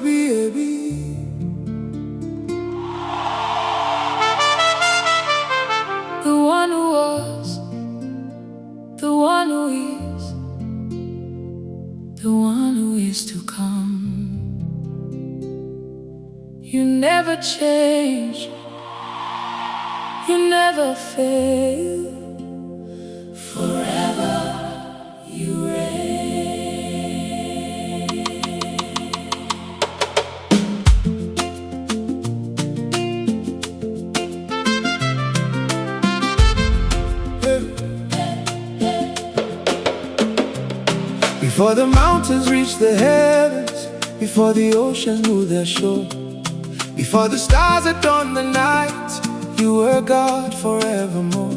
Ebighị Ebi. The one who was, the one who is, the one who is to come. You never change, you never fail. Forever you reign. Before the mountains reach the heavens, before the oceans knew their shore, before the stars adorned the night, you were God forevermore.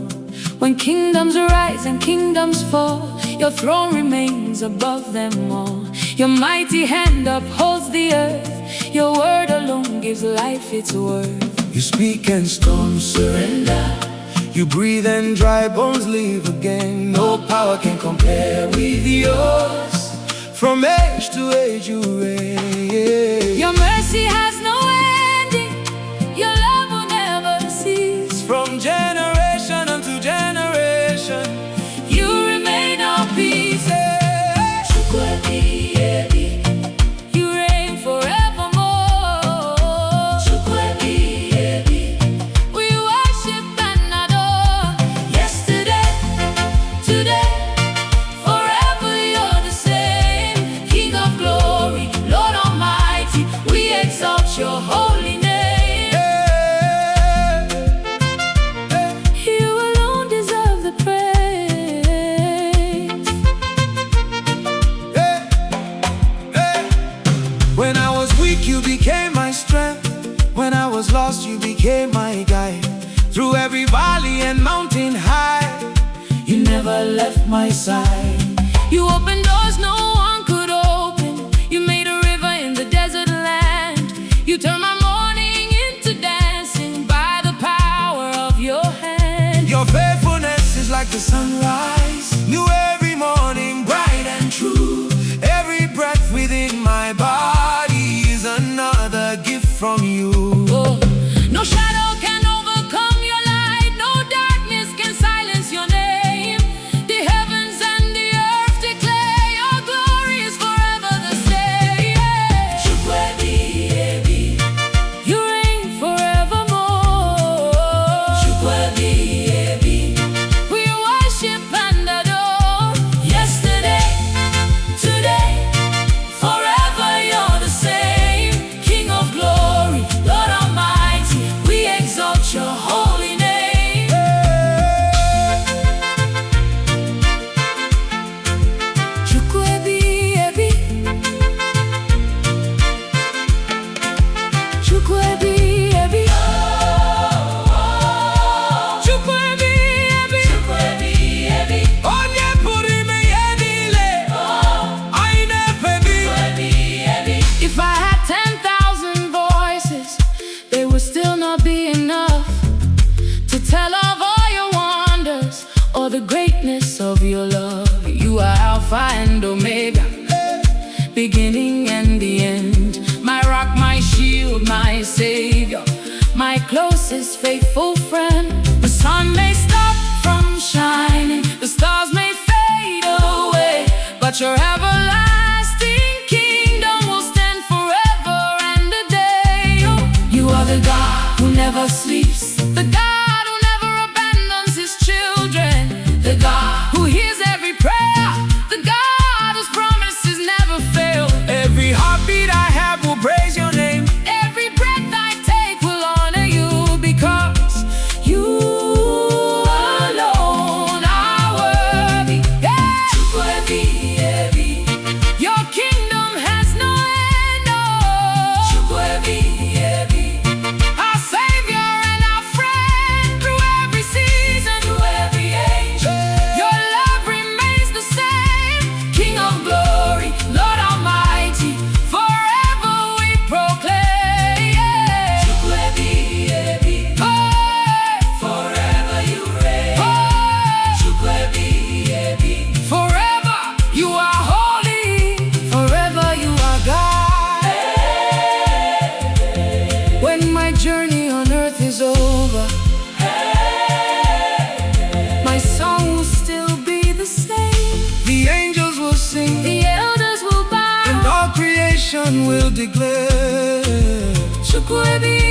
When kingdoms rise and kingdoms fall, your throne remains above them all. Your mighty hand upholds the earth, your word alone gives life its worth. You speak and storms surrender, you breathe and dry bones live again. No power can compare with yours. From age to age you reign. Your mercy has no ending, your love will never cease. From generation unto generation, you remain our peace. Chukwu Ebighị Ebi. You reign forevermore. Chukwu Ebighị Ebi. We worship and adore. Yesterday, today, forever you're the same. King of glory, Lord Almighty, we exalt your holy name. You alone deserve the praise. When I was weak, you became my strength. When I was lost, you became my guide. Through every valley and mountain high, you never left my side. You opened doors no one could open. You made a river in the desert land. You turned my morning into dancing by the power of your hand. Your faithfulness is like the sunrise, new every morning, bright and true. Every breath within my body is another gift from you. Oh, no shadow can overcome your light, no darkness can silence your name. The heavens and the earth declare your glory is forever the same. Chukwu Ebighị Ebi. You reign forevermore. Chukwu Ebighị Ebi. We worship and adore. Yesterday, today, forever you're the same. King of glory, Lord Almighty, we exalt your holy name. Chukwu Ebighị Ebi. Chukwu Ebighị Ebi. Chukwu Ebighị Ebi. Chukwu Ebighị Ebi. Onye pụrụ ime ihe niile, anyị na-efe gị. If I had 10,000 voices, they would still not be enough to tell of all your wonders or the greatness of your love. You are Alpha and Omega, beginning and the end. My rock, my shield, my savior, my closest faithful friend. The sun may stop from shining, the stars may fade away, but your everlasting kingdom will stand forever and a day. You are the God who never sleeps, the God who never abandons his children, the God who hears every prayer, the God whose promises never fail. Every heartbeat I have will praise your name. Every breath I take will honor you, because you alone are worthy. Yeah. Chukwu Ebighị Ebi. Your kingdom has no end. Oh. Chukwu Ebighị Ebi. Our Savior and our friend through every season, Through every age, your my journey on earth is over, my song will still be the same. The angels will sing, The elders will bow, and all creation will declare, Chukwu Ebighị